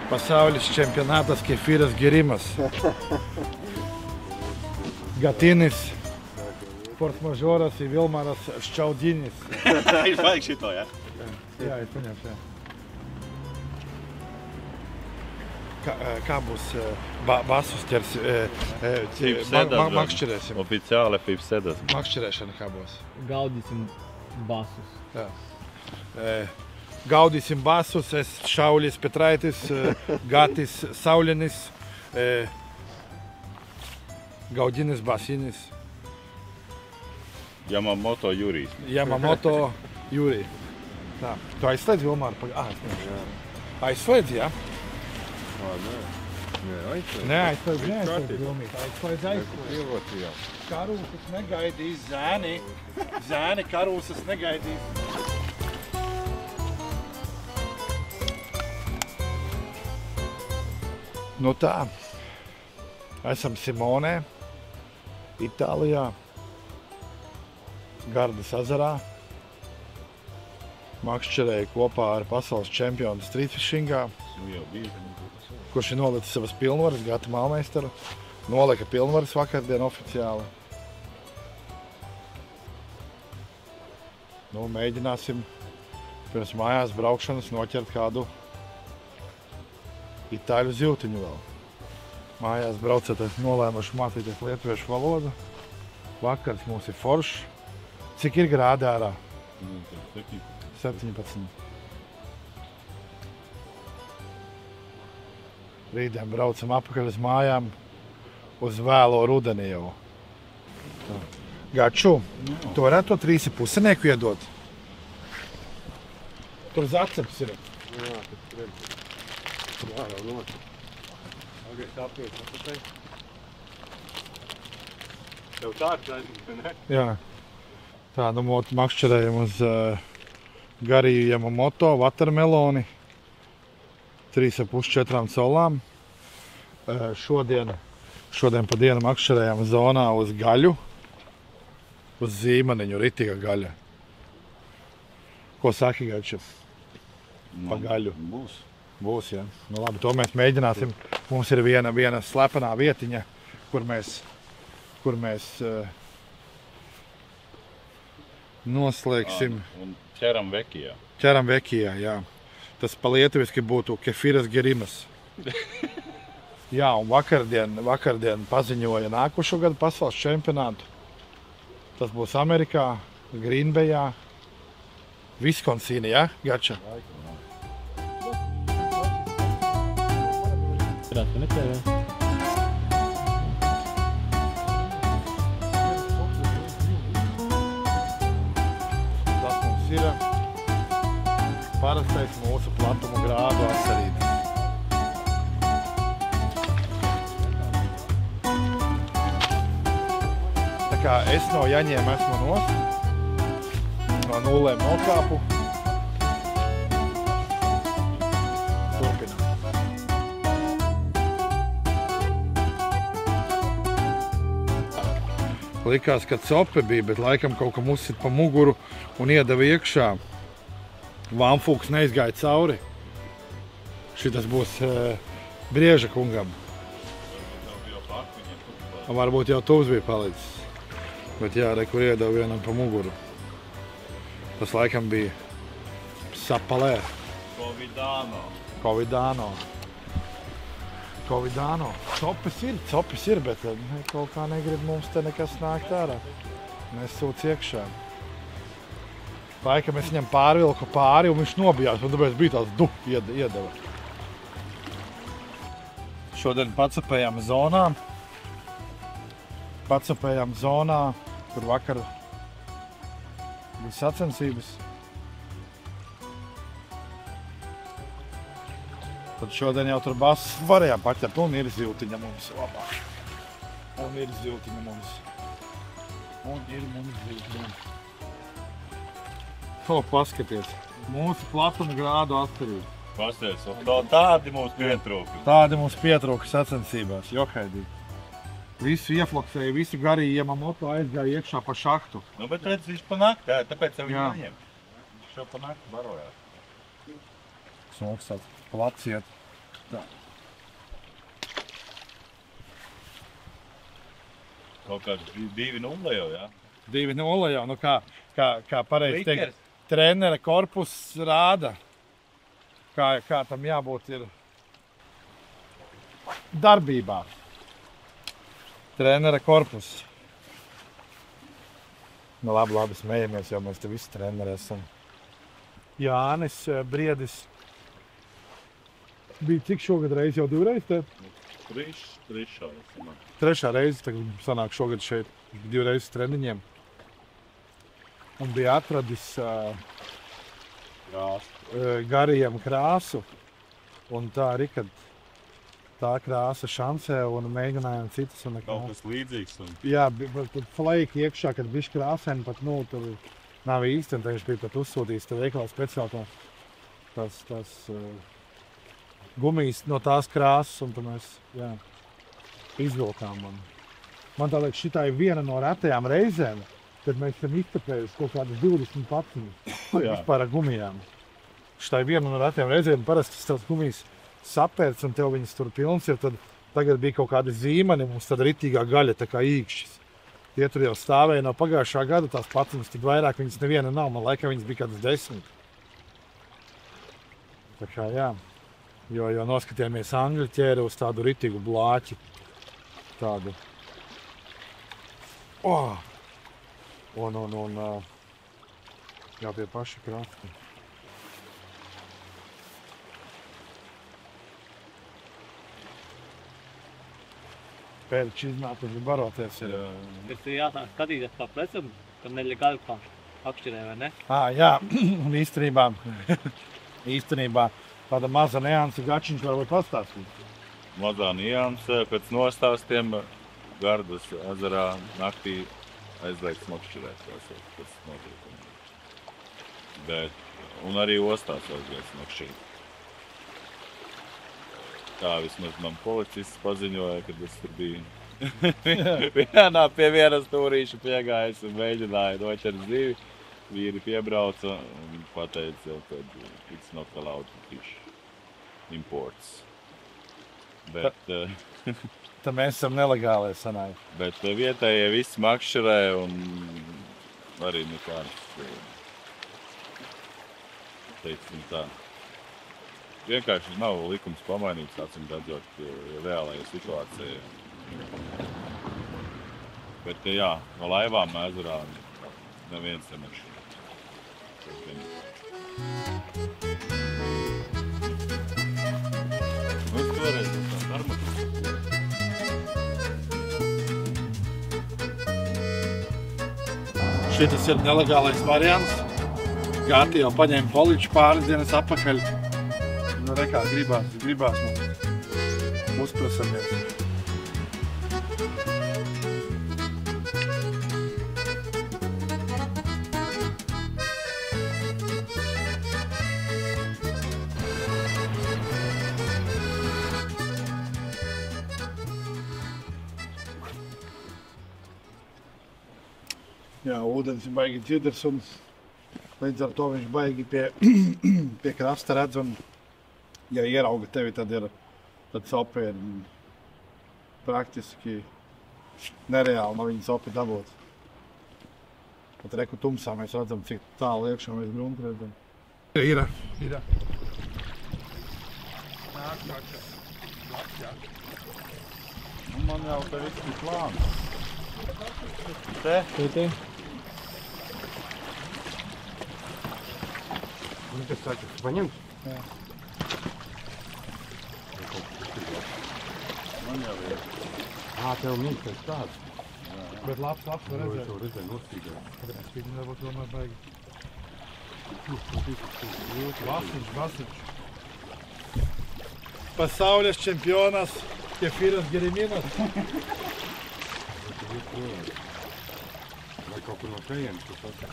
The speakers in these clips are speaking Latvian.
Pasaulis čempionatas kefyras gerimas. Gatinis, force mažoras ir Vilmaras Ščaudinis. Viņš vajag šito, ja? Jā, es paņemšu, jā. Kā būs basus ķers? Makšķerēsim. Oficiāli Fipsedas. Makšķerēšana kā būs? Gaudīsim basus. Jā. Gaudīsim basus, es Šaulis Petraitis, Gatis Saulinis, Gaudinis Basinis. Yamamoto Jurijs. Yamamoto Jurij. Tā, tu aizslēdz Vilmāru? Aizslēdz, jā? Nē, aizslēdz Vilmīt. Aizslēdz. Karūsas negaidīs zēni. Zēni karūsas negaidīs. Nu tā, esam Simonē, Itālijā, Gardas ezerā. Makšķerēju kopā ar pasaules čempionu streetfishingā, kurš ir nolicis savas pilnvaras, Gata Malmeistaru. Nolika pilnvaras vakardien oficiāli. Nu, mēģināsim pirms mājās braukšanas noķert kādu itāļu zivtiņu vēl. Mājās braucot, nolēmuši mācīties lietuviešu valodu. Vakars mums ir foršs. Cik ir grādi ārā? 17. Rītdien braucam apakaļ uz mājām uz vēlo rudeni jau. Gaču, tu varētu to 3,5 iedot? Tur zaceps ir. Jā, tas ir. Jā, jau noši. Agais apiet, apatei. Tev tāds aizmīt, ne? Jā. Tā, nu makšķerējam uz garīju Yamamoto, watermeloni. 3,5–4 colām. Šodien pa dienu makšķerējam zonā uz gaļu. Uz zīmaniņu, ritīga gaļa. Ko saki, Gaču? Pa gaļu. Būs, jā. Nu labi, to mēs mēģināsim. Mums ir viena slepenā vietiņa, kur mēs noslēgsim. Un ķeram vekijā. Ķeram vekijā, jā. Tas pa lietuviski būtu kefyras gerimas. Jā, un vakardien paziņoja nākošo gadu pasaules čempionātu. Tas būs Amerikā, Green Bayā, Viskonsīnī, ja, Gača? Tas mums ir parastais mūsu platuma grādu asarītis. Tā kā es no Jaņiem esmu no nulēm nokāpu. Turpinām. Likās, ka cope bija, bet laikam kaut kam uzsit pa muguru un iedeva iekšā. Vāmfūks neizgāja cauri. Šitas būs Brieža kungam. Varbūt jau tuvs bija palicis. Bet jā, re, kur iedeva vienam pa muguru. Tas laikam bija sapalē. Covidāno. Copis ir, bet kaut kā negrib mums te nekas nākt ārā. Nesūc iekšā. Laikam es viņam pārvilku pāri un viņš nobijās, un tāpēc bija tāds iedeva. Šodien pacapējām zonā, kur vakar bija sacensības. Tad šodien jau tur basus varējām paķert, un ir zivtiņa mums labāk. Un ir mums zivtiņa. O, paskaties, mūsu platuma grādu atkarība. Pasties, tādi mums pietrūka sacensībās, johaidī. Visu iefloksēja, visu garīju Yamamoto aizgāja iekšā pa šahtu. Nu, bet redz, viņš pa nakti, tāpēc jau viņu neņem. Viņš jau pa nakti barojās. Smoks tāds plats iet. Tā. Kaut kāds 2-0 jau, jā? 2-0 jau, nu kā pareizi teikt, trenera korpus rāda, kā tam jābūt ir darbībā. Trenera korpus. Nu labi, smējamies, jo mēs te visi treneri esam. Jānis Briedis bija cik šogad reizi, jau 2 reizes te? Trešā reize, tagad sanāk šogad šeit 2 reizes treniņiem. Un bija atradis gariem krāsu. Un tā arī, kad tā krāsa šansē un mēģinājām citas. Un kaut kas līdzīgs. Un... Jā, bija flaiki iekšā, kad bišķi krāsēni pat, nu, tur nav īsti. Un viņš bija pat uzsūtījis te veikalā speciāli tās gumijas no tās krāsas. Un tad mēs, jā, izvilkām. Un man tā liekas, šitā ir viena no retajām reizēm, kad mēs esam iztapējuši kaut kādas 20 patiņas vispār ar gumijām. Šitā ir viena no retajām reizēm, parasti tās gumijas sapērts un tev viņas tur pilns ir, tad tagad bija kaut kādi zīmeni, mums tad ritīgā gaļa, tā kā īkšķis. Tie tur jau stāvēja no pagājušā gada tās patiņas, tad vairāk viņas neviena nav, man laikam viņas bija kādas 10. Tā kā jā, jo noskatījāmies angļu ķēri uz tādu ritīgu blāķi, tādu. Un jā, tie paši krafti. Pēdiķi iznākuši baroties ir. Bet jāsāk skatīties pa plecam, ka neļagali pa akšķirē, vai ne? Jā, un īstenībā tāda maza nianse Gačiņš varbūt pastāstīt. Mazā nianse pēc nostāstiem Gardas ezerā naktī aizliegts makšķirēt, tas notiekumi. Bet, un arī ostās aizliegts makšķirēt. Tā vismaz man policists paziņoja, kad es tur biju pie viena stūrīša piegājis un mēģināja noķert zivi. Vīri piebrauca un pateica, ka it's not allowed to fish imports. Bet... Tad mēs esam nelegālie sanāji. Bet vietējie visi makšķerē un arī nekāds, teiksim tā. Vienkārši nav likums pamainīts, acīm redzot, reālajā situācijā. Bet jā, no laivām ezerā neviens nemašķi. Nu, toreiz tas armatus. Šitas ir nelegālais variants. Gati jau paņēma poliču pāris dienas atpakaļ. Nu, rekā, gribās mums uzprasamies. Jā, ūdens ir baigi dzirders un līdz ar to viņš baigi pie krasta redz un ja ierauga tevi, tad sopi ir praktiski nereāli no viņa sopi dabūt. Pat reku tumsā mēs redzam, cik tālu iekšā mēs gruntu redzam. Ir. Nāk. Man jau te viss ir plāns. Te. Nu, kas saka, paņemt? Jā. Man jau ir. Tev mīk pēc tāds. Bet labs var redzēt. Es jau redzēju nostīgā. Viņi nevar tomēr baigi. Vasiņš. Pasaules čempionas Kefiras Geriminas. Vai kaut kur no šejienes, kas saka?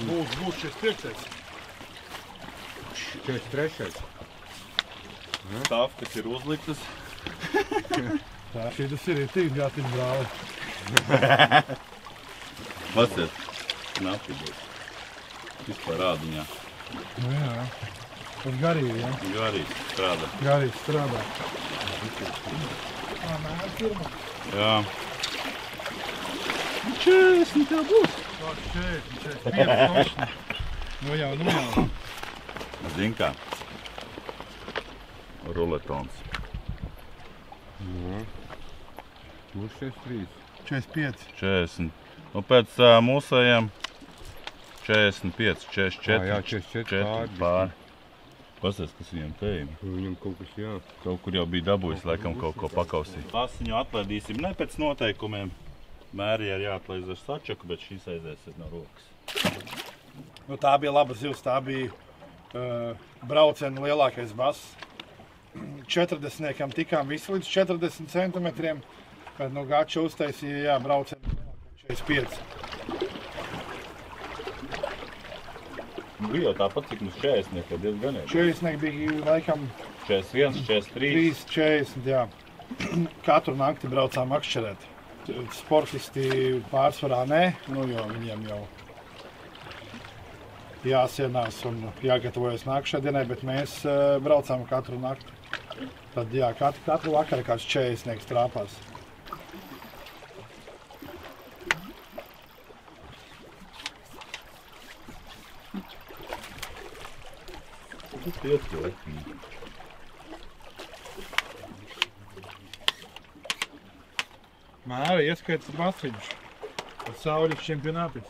Būs šis priekšais. 43. Tafkas ir uzliktas. Tā šitas ir tik gatīgi brāli. Pasiet. Knapi būs. Vispār rādiņā. Nu jā. Tas garīgi, ja? Garīgi strādā. Garīgi strādā. Nē, pirma. Jā. 40 tev būs. 45. Nu jā. Zin kā. Ruletons. Būs 63. 45. 40. Nu pēc mūsējiem 45, 44. Jā, 44 pāri. Pasies, kas viņam te ir. Viņam kaut kas jā. Kaut kur jau bija dabūjis, laikam kaut ko pakausīt. Lasiņu atlaidīsim ne pēc noteikumiem. Mēri ir jāatlaid ar sačaku, bet šīs aizies no rokas. Nu, tā bija laba zivs, tā bija brauciena lielākais bass. 40 tikām visi līdz 40 centimetriem, bet no gača uztaisīja, jā, brauciena 45. Bija jau tāpat, cik mums 40 diezgan ir. 40 bija laikam 41, 43. 40, jā. Katru nakti braucām akšķerēt. Sportisti pārsvarā nē, nu jo viņiem jau jāsienās un jāgatavojas nākšēdienai, bet mēs braucām katru nakti. Tad jā, katru vakaru kāds 40 trāpās. Mēri ieskaits masiņš. Pasaules čempionātis.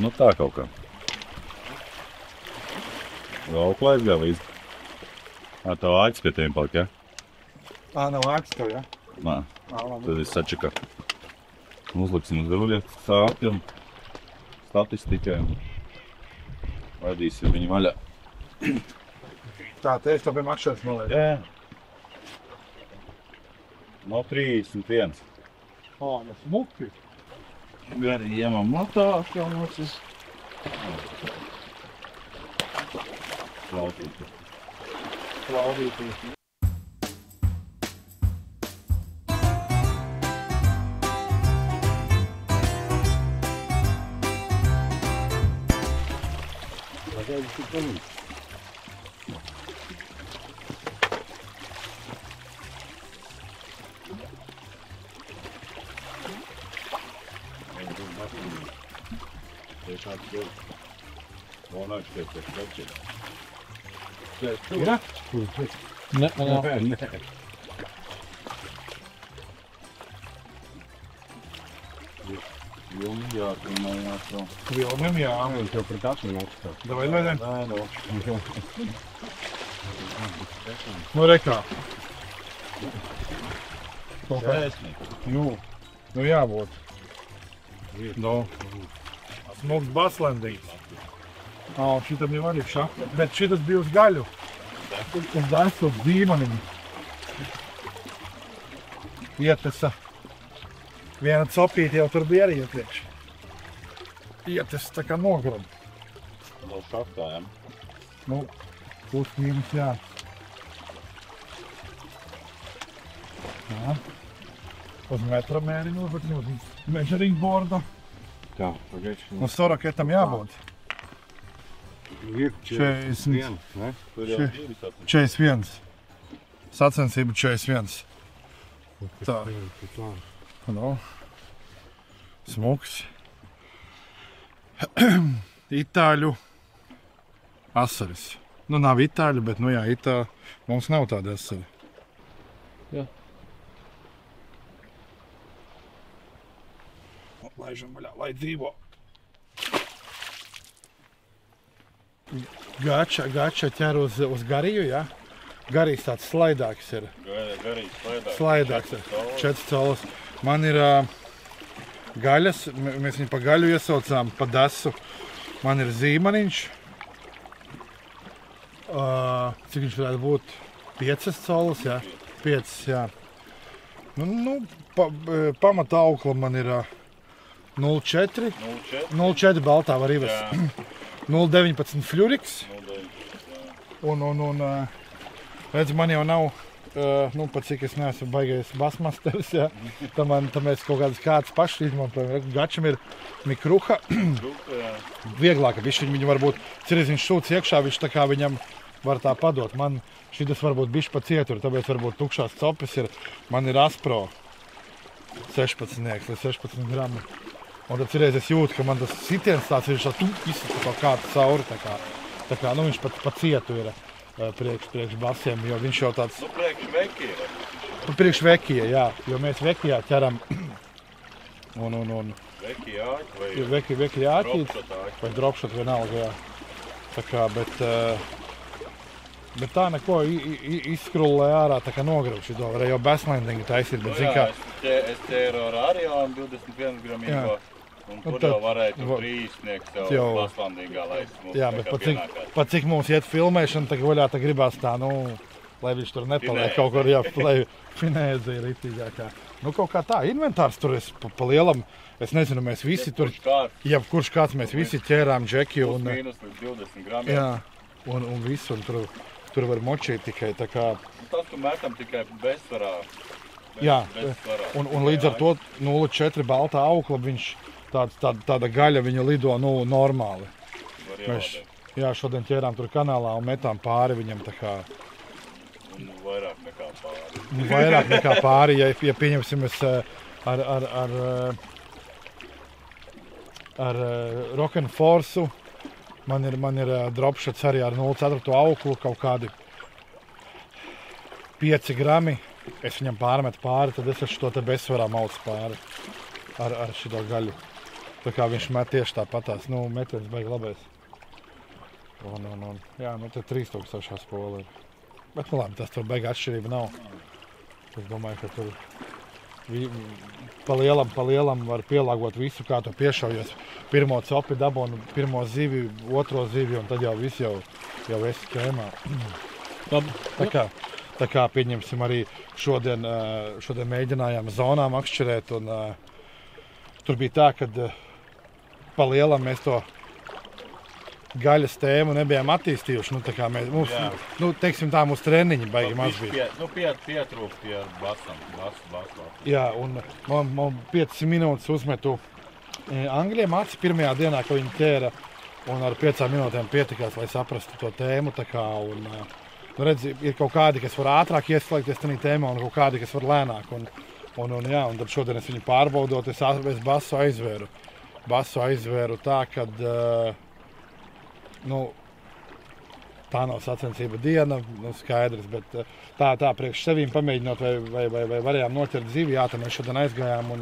Nu tā kaut kā. Lauku aizgāja līdz. Tev āķis pie tiem palika, ja? Nav āķis tev, ja? Nā, tad es sačaka. Uzliksim uz viļļa sāpti un statistikai un vadīsim viņu vaļā. Tā, te es tev pie makšēs nolēju. Jā. No 31. Nu smuki. Gari iemam matā, kā nocis. Klausīties. Klaudīties. Ja? Ne. Vilni jāatrinājās vēl. Vilnim, jā. Viņš jau pret atminu augstā. Davai, lēdēm. Nē, no. Nu, rekā. 40. Nu jābūt. Nu. Smuks baslendīgs. Šitam jau arī šaka. Bet šitas bija uz gaļu. Uz desu, uz zīmaniņu. Ietesa. Viena copīte jau tur bija arī iepriekš. Ietesa tā kā nograda. Vēl šaktājam. Nu, plus mīnus, jā. Jā. Uz metramēriņu, bet uz measuring boarda. Tā, pagaiši. Nu, soraketam jābūt. Ir 41. Ne? Tur jau divi sacensības. 41. Sacensība 41. Tā. Nu, smuks. Itāļu asaris. Nu, nav itāļu, bet, nu jā, mums nav tāda asari. Jā. Laižam vaļā, lai dzīvo. Gača ķer uz gariju, jā? Garīgs tāds slaidāks ir. Garīgs Slaidāks ir. 4 colas. Man ir gaļas, mēs viņu pa gaļu iesaucām, pa desu. Man ir zīmaniņš. Cik viņš varētu būt? 5 colas, jā? 5, jā. Pamata aukla man ir 0,4. 0,4 baltā var ievest. 0,19 fļuriks. Un redz, man jau nav, pat cik es neesmu baigais basmasteris, jā. Tam mēs kaut kādas pašas izmantojam. Gačam ir mikruha. Vieglāka bišķiņ, viņu varbūt cirziņš šūts iekšā, viņš tā kā viņam var tā padot. Man šitas varbūt bišķi pa cietur, tāpēc varbūt tukšās copes ir. Man ir Aspro 16 līdz 16 grami. Un tad cirreiz es jūtu, ka man tas sitiens tāds ir izsaka kaut kādu cauri. Tā kā viņš pat cietu ir priekš basiem, jo viņš jau tāds... Priekš vekija. Priekš vekija, jā, jo mēs vekijā ķeram. Vekija āķi vai vekija āķi dropshot dropshot vienalga, jā. Tā kā, bet tā neko izskrullē ārā, tā kā nograuž to. Varēja jau basslandingu taisīt, bet zin kā... Es ķēru ar Arionu 21 gramīgo. Un kur jau varēja tur 3 sniegt sev basslandingā laist. Jā, bet pat cik mums iet filmēšana, tā vaļā tā gribās tā, lai viņš tur nepaliek kaut kur, jā, lai finēzi ir ritīgākā. Kaut kā tā, inventārs tur es pa lielam, es nezinu, mēs visi tur, kurš kāds mēs visi ķērām džeki un... Mīnus līdz 20 gramiem. Jā, un visu, un tur var močīt tikai, tā kā... Tas, ka metam tikai bezsvarā. Jā, un līdz ar to 0,4 baltā aukla, viņš... Tāda gaļa viņa lido normāli. Mēs šodien ķērām tur kanālā un metām pāri viņam tā kā... Un vairāk nekā pāri. Vairāk nekā pāri, ja pieņemsim es ar Rock'n'Force'u, man ir dropshots arī ar 0,4 auklu, kaut kādi 5 grami. Es viņam pārmetu pāri, tad es šo te bezsvarā maucu pāri ar šito gaļu. Tā kā viņš met tieši tāpatās, metiens baigi labais. Jā, te 3000 spoli ir. Bet, labi, tas tur baigi atšķirība nav. Es domāju, ka tur pa lielam var pielāgot visu, kā to piešaujies. Pirmo copi dabonu, pirmo zivi, otro zivi, un tad jau viss jau esi ķēmā. Tā kā pieņemsim arī šodien mēģinājām zonām akšķirēt, un tur bija tā, kad pa lielam mēs to gaļas tēmu nebijām attīstījuši. Tā kā mums, teiksim tā, mūsu treniņi baigi maz bija. Pietrūkst pie basam. Jā, un man 5 minūtes uzmetu angļiem aci pirmajā dienā, ko viņi ķēra, un ar 5 minūtēm pietikās, lai saprastu to tēmu. Tā kā, un, redz, ir kaut kādi, kas var ātrāk ieslēgties tajā tēmā, un kaut kādi, kas var lēnāk. Un tad šodien es viņu pārbaudot, es basu aizvēru. Basu aizvēru tā, kad tā nav sacensība diena, skaidrs, bet tā priekš sevīm pamēģinot, vai varējām noķert zivi, jā, tad mēs šodien aizgājām, un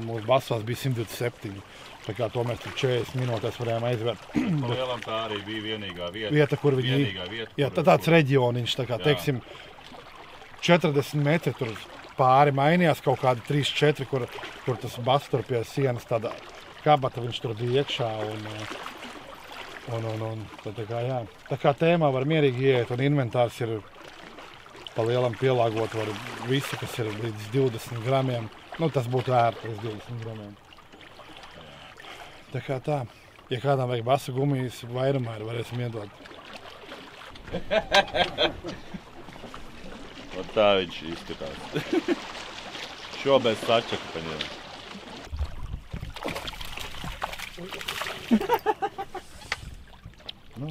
mūsu basās bija 127. Tā kā to mēs tur 40 minūtēs varējām aizvērt. Lielam tā arī bija vienīgā vieta, kur viņi... Jā, tāds reģioniņš, tā kā, teiksim, 40 metri tur pāri mainījās, kaut kādi 3-4, kur tas bas tur pie sienas tāda kabata, viņš tur bija iekšā, un tā kā, jā. Tā kā tēmā var mierīgi iet, un inventārs ir pa lielam pielāgot, var visu, kas ir līdz 20 gramiem, tas būtu ērti līdz 20 gramiem. Tā kā tā, ja kādām vajag basu gumijas vairumā, varēsim iedot. Un tā viņš izskatās. Šo bez sačaka paņēma.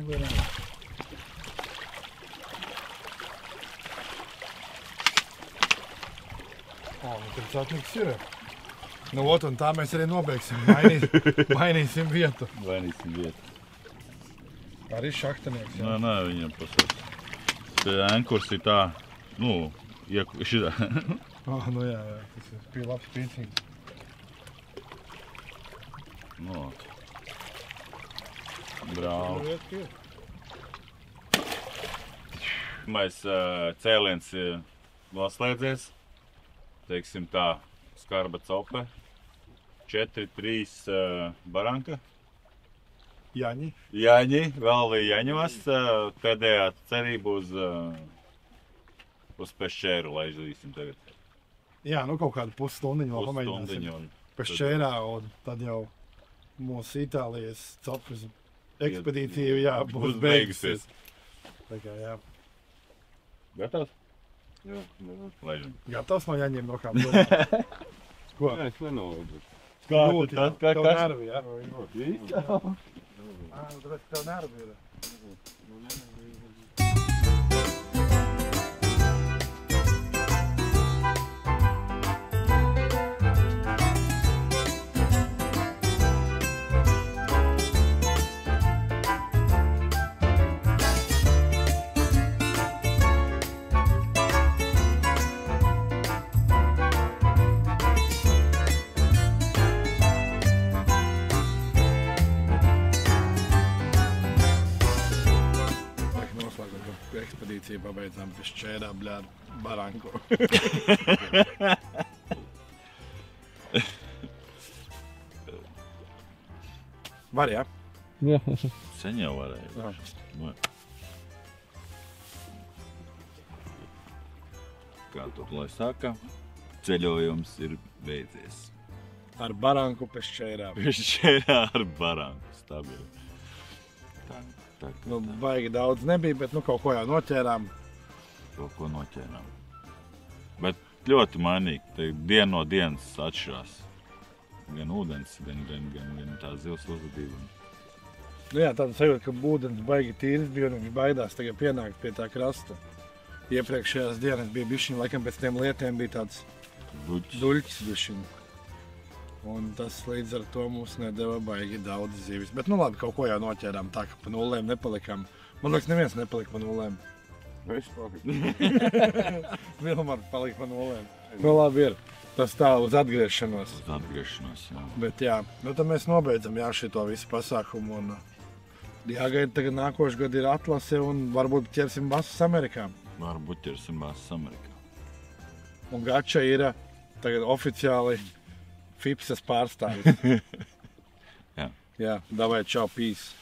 Vienā. Tur cētnieks ir. Un tā mēs arī nobeigsim. Mainīsim vietu. Arī šahtanieks. Nē, viņam pasaka. Ankurs ir tā, šitā. Jā, tas ir labs pīcīgs. Bravo. Mēs cēliens noslēdzies. Teiksim tā, skarba cope. 4-3 baranka. Jaņi, vēl bija jaņos. Pēdējā cerība uz pešķēru, lai izlīsim tagad. Jā, nu kaut kādu pusstundiņu vēl pamēģināsim. Pusstundiņu un Pēc šķērā, un tad jau mūsu Itālijas copras ekspedīcija, jā, būs beigusies. Tā kā, jā. Gatavs? Jā, Laižam. Gatavs no Jaņiem nokām? Ko? jā, es nenolūdzu. Kā Ļoti, tas, kā tev kas? nervi, jā? Jā. Nu, tāpēc tev nervi ir. Ekspedīciju pabeidzām pie šķērā, bļād, baranko. Var, jā? Sen jau varēja. Jā. Nu. Kā tur, lai saka, ceļojums ir beidzies. Ar baranku pie šķērā. Šķērā ar baranku stabili. Tā, Nu, baigi daudz nebija, bet nu kaut ko jau noķērām. Kaut ko noķērām. Bet ļoti mainīgi. Te diena no dienas atšķirās. Gan ūdens, gan tā zivs uzvedība. Nu jā, tāda sajūta, ka ūdens baigi tīrs bija un viņš baidās tagad pienākt pie tā krasta. Iepriekšējās dienas bija bišķiņ, laikam pēc tiem lietiem bija tāds duļķis bišķiņ. Un tas līdz ar to mums nedeva baigi daudz zivis. Bet nu labi, kaut ko jau noķērām tā, ka pa nulēm nepalikām. Man liekas, neviens nepalika pa nulēm. Es paliku. Vilmar palika pa nulēm. Nu labi ir. Tas tā uz atgriešanos. Uz atgriešanos, jā. Bet jā, nu tad mēs nobeidzam jā šito visu pasākumu. Un jāgaida tagad nākošu gadu ir atlase un varbūt ķersim basas Amerikā. Varbūt ķersim basas Amerikā. Un Gača ir tagad oficiāli FIPSas pārstāvis. Jā. Jā, davai, čau, peace.